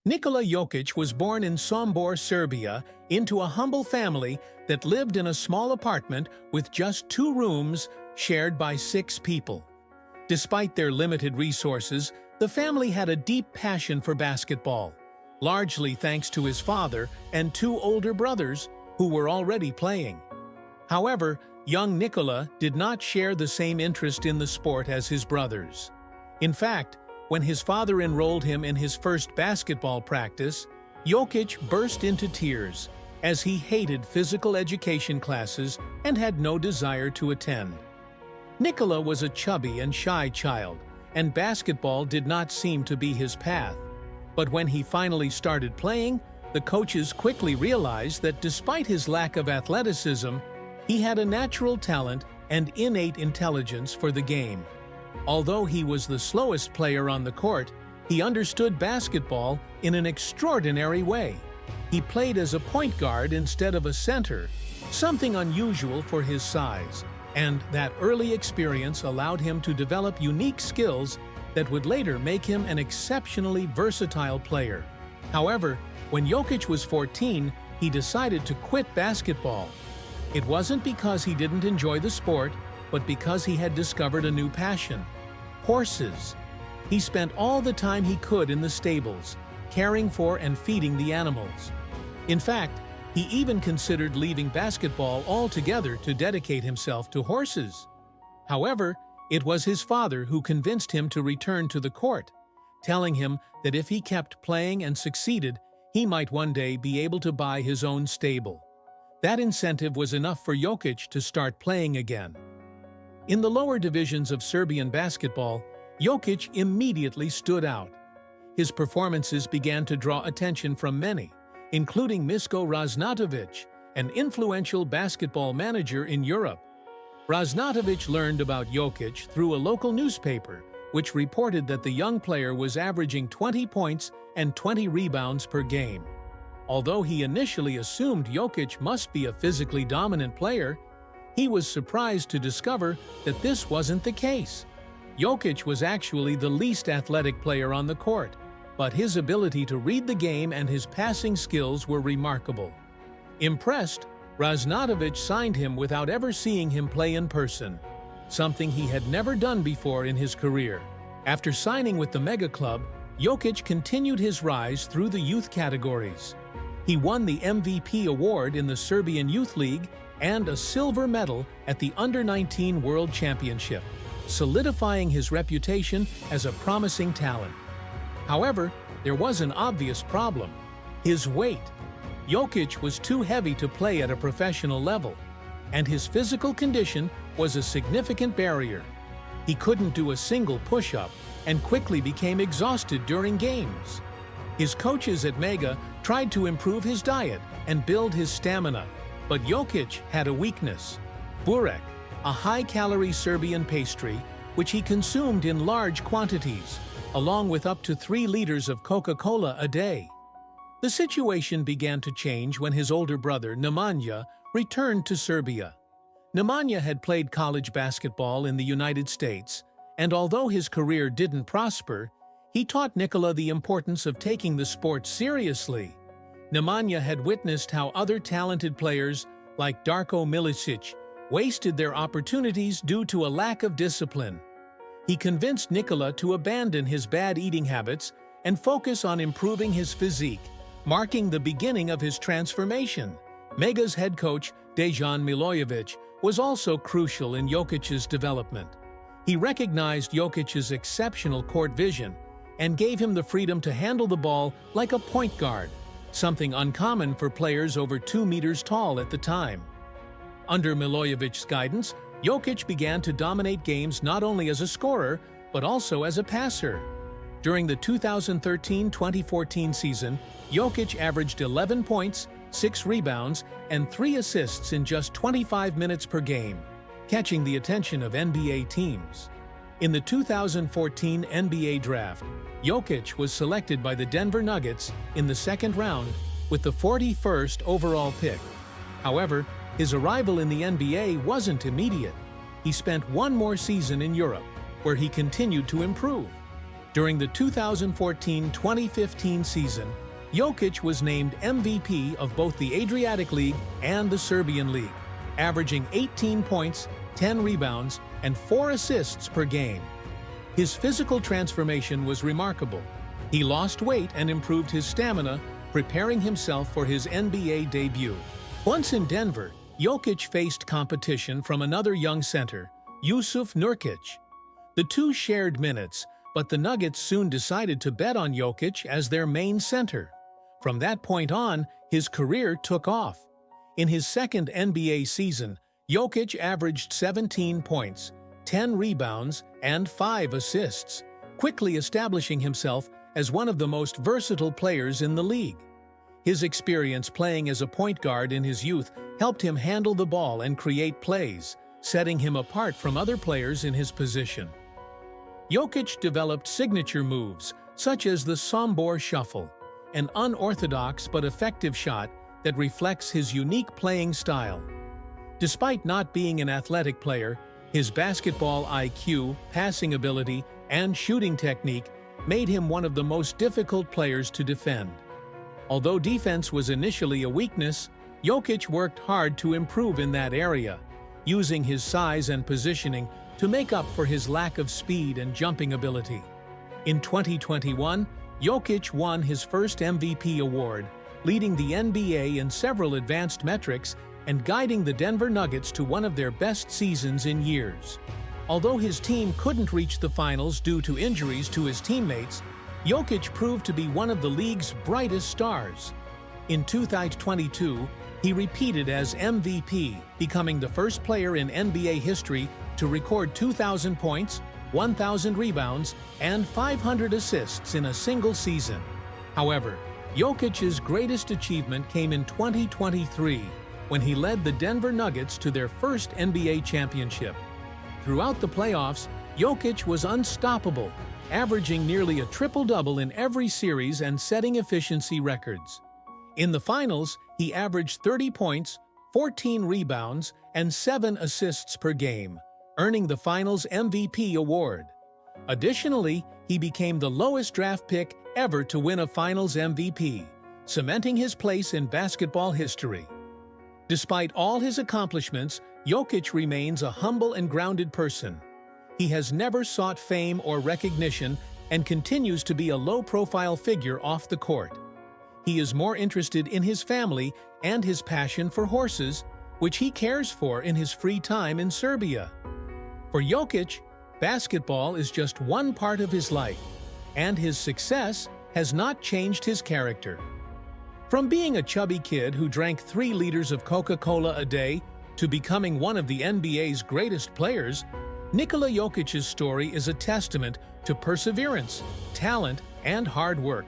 Nikola Jokic was born in Sombor, Serbia, into a humble family that lived in a small apartment with just 2 rooms shared by 6 people. Despite their limited resources, the family had a deep passion for basketball, largely thanks to his father and 2 older brothers who were already playing. However, young Nikola did not share the same interest in the sport as his brothers. In fact, when his father enrolled him in his first basketball practice, Jokic burst into tears, as he hated physical education classes and had no desire to attend. Nikola was a chubby and shy child, and basketball did not seem to be his path. But when he finally started playing, the coaches quickly realized that despite his lack of athleticism, he had a natural talent and innate intelligence for the game. Although he was the slowest player on the court, he understood basketball in an extraordinary way. He played as a point guard instead of a center, something unusual for his size, and that early experience allowed him to develop unique skills that would later make him an exceptionally versatile player. However, when Jokic was 14, he decided to quit basketball. It wasn't because he didn't enjoy the sport, but because he had discovered a new passion: horses. He spent all the time he could in the stables, caring for and feeding the animals. In fact, he even considered leaving basketball altogether to dedicate himself to horses. However, it was his father who convinced him to return to the court, telling him that if he kept playing and succeeded, he might one day be able to buy his own stable. That incentive was enough for Jokic to start playing again. In the lower divisions of Serbian basketball, Jokic immediately stood out. His performances began to draw attention from many, including Misko Raznatovic, an influential basketball manager in Europe. Raznatovic learned about Jokic through a local newspaper, which reported that the young player was averaging 20 points and 20 rebounds per game. Although he initially assumed Jokic must be a physically dominant player, he was surprised to discover that this wasn't the case. Jokic was actually the least athletic player on the court, but his ability to read the game and his passing skills were remarkable. Impressed, Raznatovic signed him without ever seeing him play in person, something he had never done before in his career. After signing with the mega club, Jokic continued his rise through the youth categories. He won the MVP award in the Serbian Youth League and a silver medal at the Under-19 World Championship, solidifying his reputation as a promising talent. However, there was an obvious problem: his weight. Jokic was too heavy to play at a professional level, and his physical condition was a significant barrier. He couldn't do a single push-up and quickly became exhausted during games. His coaches at Mega tried to improve his diet and build his stamina, but Jokic had a weakness: burek, a high-calorie Serbian pastry which he consumed in large quantities, along with up to 3 liters of Coca-Cola a day. The situation began to change when his older brother, Nemanja, returned to Serbia. Nemanja had played college basketball in the United States, and although his career didn't prosper, he taught Nikola the importance of taking the sport seriously. Nemanja had witnessed how other talented players, like Darko Milicic, wasted their opportunities due to a lack of discipline. He convinced Nikola to abandon his bad eating habits and focus on improving his physique, marking the beginning of his transformation. Mega's head coach, Dejan Milojevic, was also crucial in Jokic's development. He recognized Jokic's exceptional court vision and gave him the freedom to handle the ball like a point guard, something uncommon for players over 2 meters tall at the time. Under Milojevic's guidance, Jokic began to dominate games not only as a scorer, but also as a passer. During the 2013-2014 season, Jokic averaged 11 points, 6 rebounds, and 3 assists in just 25 minutes per game, catching the attention of NBA teams. In the 2014 NBA Draft, Jokic was selected by the Denver Nuggets in the 2nd round with the 41st overall pick. However, his arrival in the NBA wasn't immediate. He spent 1 more season in Europe, where he continued to improve. During the 2014-2015 season, Jokic was named MVP of both the Adriatic League and the Serbian League, averaging 18 points, 10 rebounds, and 4 assists per game. His physical transformation was remarkable. He lost weight and improved his stamina, preparing himself for his NBA debut. Once in Denver, Jokic faced competition from another young center, Jusuf Nurkic. The two shared minutes, but the Nuggets soon decided to bet on Jokic as their main center. From that point on, his career took off. In his second NBA season, Jokic averaged 17 points, 10 rebounds, and 5 assists, quickly establishing himself as one of the most versatile players in the league. His experience playing as a point guard in his youth helped him handle the ball and create plays, setting him apart from other players in his position. Jokic developed signature moves, such as the Sombor Shuffle, an unorthodox but effective shot that reflects his unique playing style. Despite not being an athletic player, his basketball IQ, passing ability, and shooting technique made him one of the most difficult players to defend. Although defense was initially a weakness, Jokic worked hard to improve in that area, using his size and positioning to make up for his lack of speed and jumping ability. In 2021, Jokic won his first MVP award, leading the NBA in several advanced metrics and guiding the Denver Nuggets to one of their best seasons in years. Although his team couldn't reach the finals due to injuries to his teammates, Jokic proved to be one of the league's brightest stars. In 2022, he repeated as MVP, becoming the first player in NBA history to record 2,000 points, 1,000 rebounds, and 500 assists in a single season. However, Jokic's greatest achievement came in 2023, when he led the Denver Nuggets to their first NBA championship. Throughout the playoffs, Jokic was unstoppable, averaging nearly a triple-double in every series and setting efficiency records. In the finals, he averaged 30 points, 14 rebounds, and 7 assists per game, earning the Finals MVP award. Additionally, he became the lowest draft pick ever to win a Finals MVP, cementing his place in basketball history. Despite all his accomplishments, Jokic remains a humble and grounded person. He has never sought fame or recognition and continues to be a low-profile figure off the court. He is more interested in his family and his passion for horses, which he cares for in his free time in Serbia. For Jokic, basketball is just one part of his life, and his success has not changed his character. From being a chubby kid who drank 3 liters of Coca-Cola a day to becoming one of the NBA's greatest players, Nikola Jokic's story is a testament to perseverance, talent, and hard work.